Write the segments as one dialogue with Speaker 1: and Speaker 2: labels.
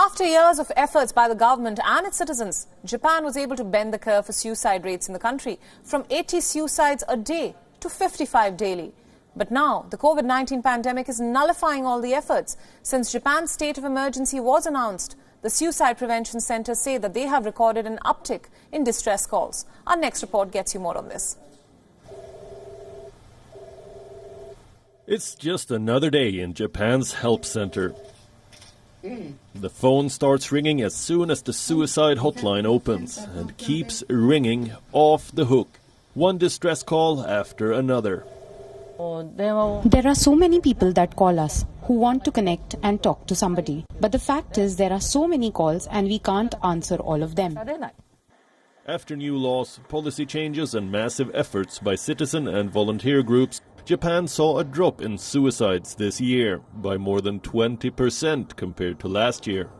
Speaker 1: After years of efforts by the government and its citizens, Japan was able to bend the curve for suicide rates in the country from 80 suicides a day to 55 daily. But now, the COVID-19 pandemic is nullifying all the efforts. Since Japan's state of emergency was announced, the Suicide Prevention Centers say that they have recorded an uptick in distress calls. Our next report gets you more on this.
Speaker 2: It's just another day in Japan's help center. The phone starts ringing as soon as the suicide hotline opens and keeps ringing off the hook. One distress call after another.
Speaker 3: There are so many people that call us who want to connect and talk to somebody. But the fact is there are so many calls and we can't answer all of them.
Speaker 2: After new laws, policy changes and massive efforts by citizen and volunteer groups, Japan saw a drop in suicides this year by more than 20% compared to last year.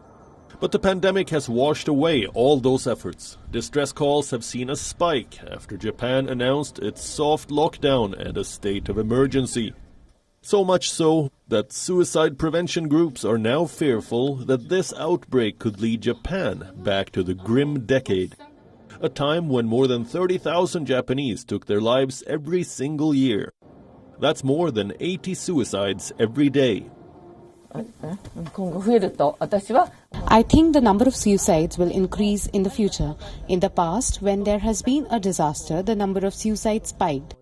Speaker 2: But the pandemic has washed away all those efforts. Distress calls have seen a spike after Japan announced its soft lockdown and a state of emergency. So much so that suicide prevention groups are now fearful that this outbreak could lead Japan back to the grim decade. A time when more than 30,000 Japanese took their lives every single year. That's more than 80 suicides every day.
Speaker 3: I think the number of suicides will increase in the future. In the past, when there has been a disaster, the number of suicides spiked.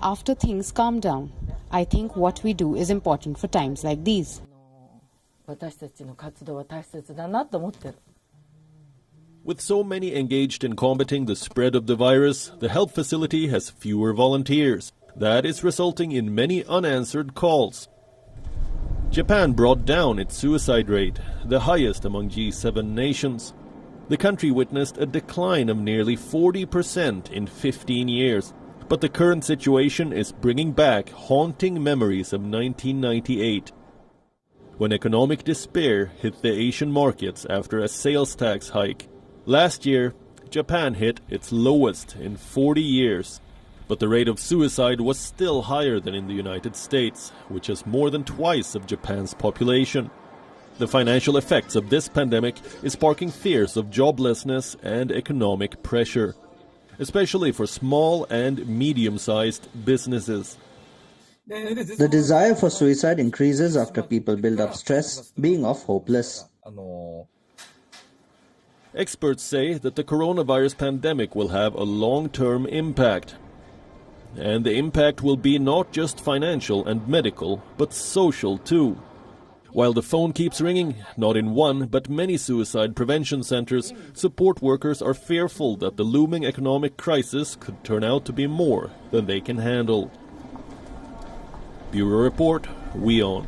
Speaker 3: After things calm down, I think what we do is important for times like these.
Speaker 2: With so many engaged in combating the spread of the virus, the help facility has fewer volunteers. That is resulting in many unanswered calls. Japan brought down its suicide rate, the highest among G7 nations. The country witnessed a decline of nearly 40% in 15 years. But the current situation is bringing back haunting memories of 1998, when economic despair hit the Asian markets after a sales tax hike. Last year, Japan hit its lowest in 40 years. But the rate of suicide was still higher than in the United States, which has more than twice of Japan's population. The financial effects of this pandemic is sparking fears of joblessness and economic pressure, especially for small and medium-sized businesses.
Speaker 4: The desire for suicide increases after people build up stress, being off hopeless.
Speaker 2: Experts say that the coronavirus pandemic will have a long-term impact. And the impact will be not just financial and medical, but social too. While the phone keeps ringing, not in one, but many suicide prevention centers, support workers are fearful that the looming economic crisis could turn out to be more than they can handle. Bureau Report, WION.